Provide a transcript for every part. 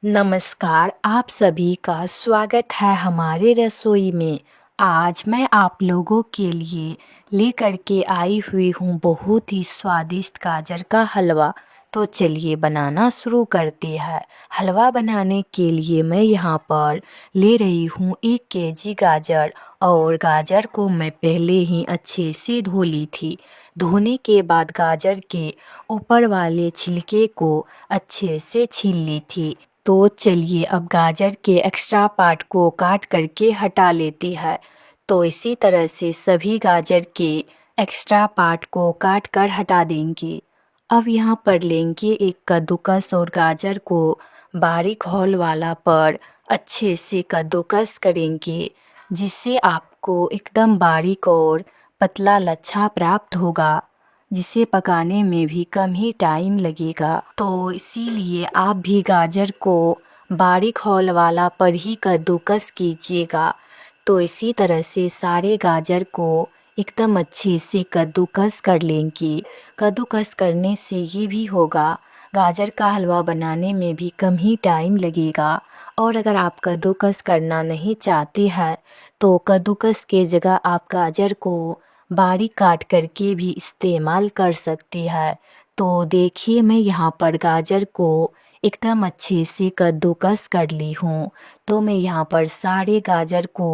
नमस्कार, आप सभी का स्वागत है हमारे रसोई में। आज मैं आप लोगों के लिए लेकर के आई हुई हूँ बहुत ही स्वादिष्ट गाजर का हलवा। तो चलिए बनाना शुरू करते हैं। हलवा बनाने के लिए मैं यहाँ पर ले रही हूँ 1 केजी गाजर और गाजर को मैं पहले ही अच्छे से धो ली थी। धोने के बाद गाजर के ऊपर वाले छिलके को अच्छे से छील ली थी। तो चलिए अब गाजर के एक्स्ट्रा पार्ट को काट करके हटा लेते हैं। तो इसी तरह से सभी गाजर के एक्स्ट्रा पार्ट को काट कर हटा देंगे। अब यहाँ पर लेंगे एक कद्दूकस और गाजर को बारीक होल वाला पर अच्छे से कद्दूकस करेंगे, जिससे आपको एकदम बारीक और पतला लच्छा प्राप्त होगा, जिसे पकाने में भी कम ही टाइम लगेगा। तो इसीलिए आप भी गाजर को बारीक होल वाला पर ही कद्दूकस कीजिएगा। तो इसी तरह से सारे गाजर को एकदम अच्छे से कद्दूकस कर लेंगे। कद्दूकस करने से ये भी होगा, गाजर का हलवा बनाने में भी कम ही टाइम लगेगा। और अगर आप कद्दूकस करना नहीं चाहते हैं तो कद्दूकस के जगह आप गाजर को बारीक काट करके भी इस्तेमाल कर सकती है। तो देखिए मैं यहाँ पर गाजर को एकदम अच्छे से कद्दूकस कर ली हूँ। तो मैं यहाँ पर सारे गाजर को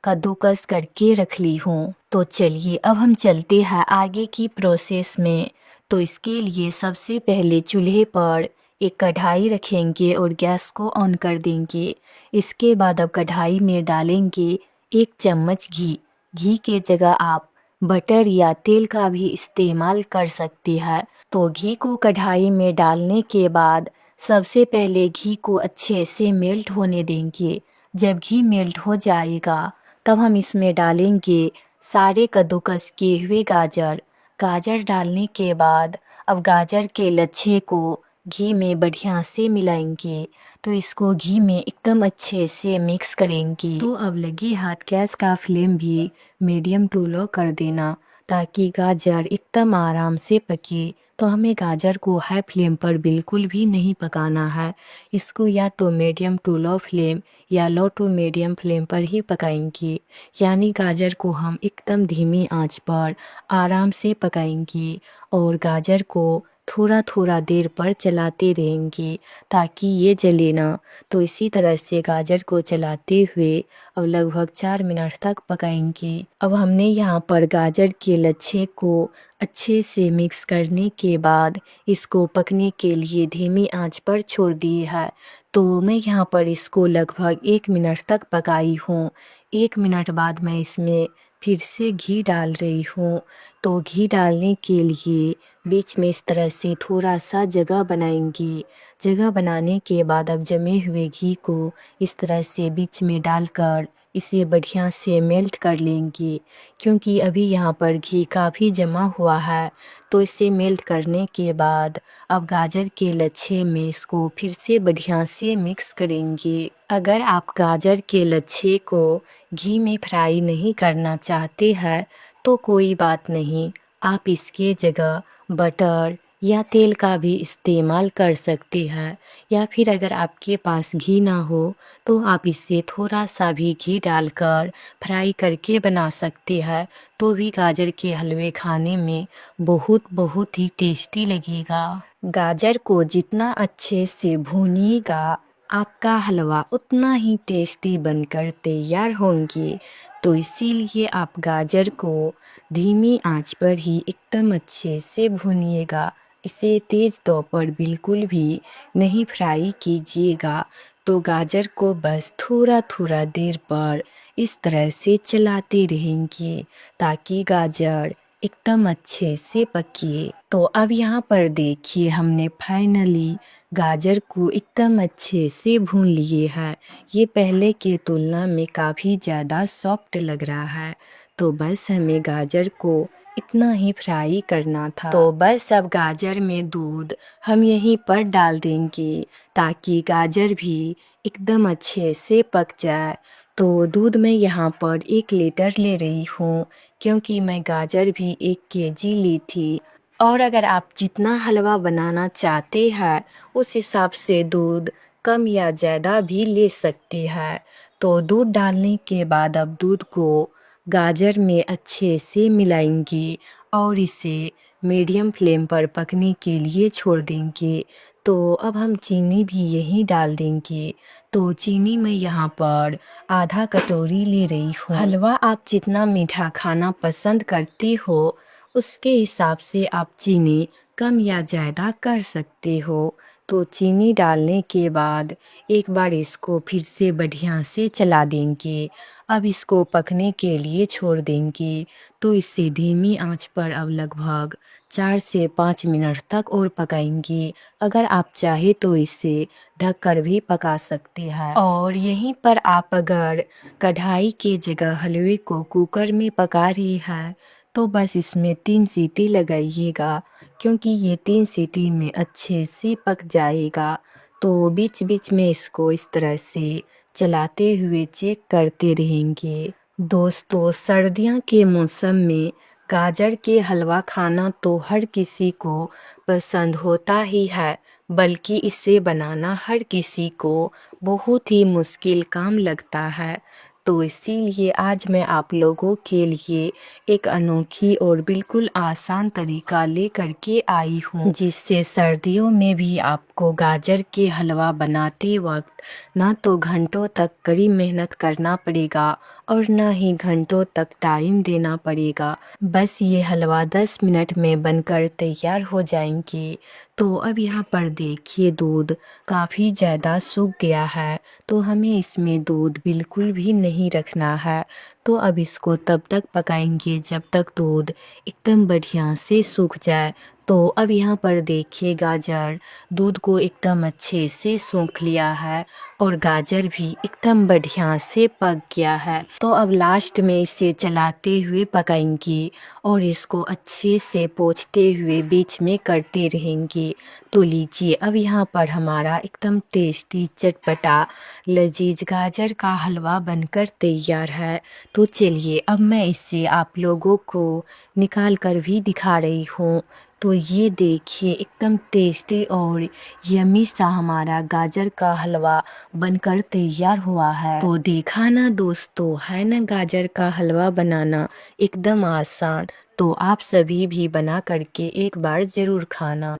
कद्दूकस करके रख ली हूँ। तो चलिए अब हम चलते हैं आगे की प्रोसेस में। तो इसके लिए सबसे पहले चूल्हे पर एक कढ़ाई रखेंगे और गैस को ऑन कर देंगे। इसके बाद अब कढ़ाई में डालेंगे 1 चम्मच घी। घी के जगह आप बटर या तेल का भी इस्तेमाल कर सकते हैं। तो घी को कढ़ाई में डालने के बाद सबसे पहले घी को अच्छे से मेल्ट होने देंगे। जब घी मेल्ट हो जाएगा तब हम इसमें डालेंगे सारे कद्दूकस किए हुए गाजर। गाजर डालने के बाद अब गाजर के लच्छे को घी में बढ़िया से मिलाएंगे। तो इसको घी में एकदम अच्छे से मिक्स करेंगे। तो अब लगे हाथ गैस का फ्लेम भी मीडियम टू लो कर देना, ताकि गाजर एकदम आराम से पके। तो हमें गाजर को हाई फ्लेम पर बिल्कुल भी नहीं पकाना है। इसको या तो मीडियम टू लो फ्लेम या लो टू मीडियम फ्लेम पर ही पकाएंगे। यानी गाजर को हम एकदम धीमी आंच पर आराम से पकाएंगे और गाजर को थोड़ा थोड़ा देर पर चलाते रहेंगे ताकि ये जले ना। तो इसी तरह से गाजर को चलाते हुए अब लगभग 4 मिनट तक पकाएंगे। अब हमने यहाँ पर गाजर के लच्छे को अच्छे से मिक्स करने के बाद इसको पकने के लिए धीमी आंच पर छोड़ दिए है। तो मैं यहाँ पर इसको लगभग 1 मिनट तक पकाई हूँ। 1 मिनट बाद मैं इसमें फिर से घी डाल रही हूँ। तो घी डालने के लिए बीच में इस तरह से थोड़ा सा जगह बनाएंगे। जगह बनाने के बाद अब जमे हुए घी को इस तरह से बीच में डालकर इसे बढ़िया से मेल्ट कर लेंगे, क्योंकि अभी यहाँ पर घी काफ़ी जमा हुआ है। तो इसे मेल्ट करने के बाद अब गाजर के लच्छे में इसको फिर से बढ़िया से मिक्स करेंगे। अगर आप गाजर के लच्छे को घी में फ्राई नहीं करना चाहते हैं तो कोई बात नहीं, आप इसके जगह बटर या तेल का भी इस्तेमाल कर सकते हैं। या फिर अगर आपके पास घी ना हो तो आप इसे थोड़ा सा भी घी डालकर फ्राई करके बना सकते हैं। तो भी गाजर के हलवे खाने में बहुत ही टेस्टी लगेगा। गाजर को जितना अच्छे से भूनिएगा आपका हलवा उतना ही टेस्टी बनकर तैयार होंगे। तो इसीलिए आप गाजर को धीमी आंच पर ही एकदम अच्छे से भूनिएगा। इसे तेज़ तौर पर बिल्कुल भी नहीं फ्राई कीजिएगा। तो गाजर को बस थोड़ा थोड़ा देर पर इस तरह से चलाते रहेंगे ताकि गाजर एकदम अच्छे से पके। तो अब यहाँ पर देखिए हमने फाइनली गाजर को एकदम अच्छे से भून लिए है। ये पहले के तुलना में काफ़ी ज़्यादा सॉफ्ट लग रहा है। तो बस हमें गाजर को इतना ही फ्राई करना था। तो बस अब गाजर में दूध हम यहीं पर डाल देंगे ताकि गाजर भी एकदम अच्छे से पक जाए। तो दूध मैं यहाँ पर 1 लीटर ले रही हूँ, क्योंकि मैं गाजर भी 1 केजी ली थी। और अगर आप जितना हलवा बनाना चाहते हैं उस हिसाब से दूध कम या ज़्यादा भी ले सकते हैं। तो दूध डालने के बाद अब दूध को गाजर में अच्छे से मिलाएंगे और इसे मीडियम फ्लेम पर पकने के लिए छोड़ देंगे। तो अब हम चीनी भी यहीं डाल देंगे। तो चीनी मैं यहाँ पर आधा कटोरी ले रही हूँ। हलवा आप जितना मीठा खाना पसंद करते हो उसके हिसाब से आप चीनी कम या ज़्यादा कर सकते हो। तो चीनी डालने के बाद एक बार इसको फिर से बढ़िया से चला देंगे। अब इसको पकने के लिए छोड़ देंगे। तो इसे धीमी आंच पर अब लगभग 4 से 5 मिनट तक और पकाएंगे। अगर आप चाहे तो इसे ढककर भी पका सकते हैं। और यहीं पर आप अगर कढ़ाई के जगह हलवे को कुकर में पका रही है तो बस इसमें 3 सीटी लगाइएगा, क्योंकि ये 3 सीटी में अच्छे से पक जाएगा। तो बीच बीच में इसको इस तरह से चलाते हुए चेक करते रहेंगे। दोस्तों, सर्दियों के मौसम में गाजर के हलवा खाना तो हर किसी को पसंद होता ही है, बल्कि इसे बनाना हर किसी को बहुत ही मुश्किल काम लगता है। तो इसीलिए आज मैं आप लोगों के लिए एक अनोखी और बिल्कुल आसान तरीका लेकर के आई हूँ, जिससे सर्दियों में भी आपको गाजर के हलवा बनाते वक्त ना तो घंटों तक कड़ी मेहनत करना पड़ेगा और ना ही घंटों तक टाइम देना पड़ेगा। बस ये हलवा 10 मिनट में बनकर तैयार हो जाएंगे। तो अब यहाँ पर देखिए दूध काफ़ी ज़्यादा सूख गया है, तो हमें इसमें दूध बिल्कुल भी नहीं रखना है। तो अब इसको तब तक पकाएंगे जब तक दूध एकदम बढ़िया से सूख जाए। तो अब यहाँ पर देखिए गाजर दूध को एकदम अच्छे से सोख लिया है और गाजर भी एकदम बढ़िया से पक गया है। तो अब लास्ट में इसे चलाते हुए पकाएंगे और इसको अच्छे से पोंछते हुए बीच में करते रहेंगे। तो लीजिए अब यहाँ पर हमारा एकदम टेस्टी चटपटा लजीज गाजर का हलवा बनकर तैयार है। तो चलिए अब मैं इसे आप लोगों को निकाल कर भी दिखा रही हूँ। तो ये देखिए एकदम टेस्टी और यमी सा हमारा गाजर का हलवा बनकर तैयार हुआ है। तो देखा ना दोस्तों, है ना गाजर का हलवा बनाना एकदम आसान। तो आप सभी भी बना करके एक बार ज़रूर खाना।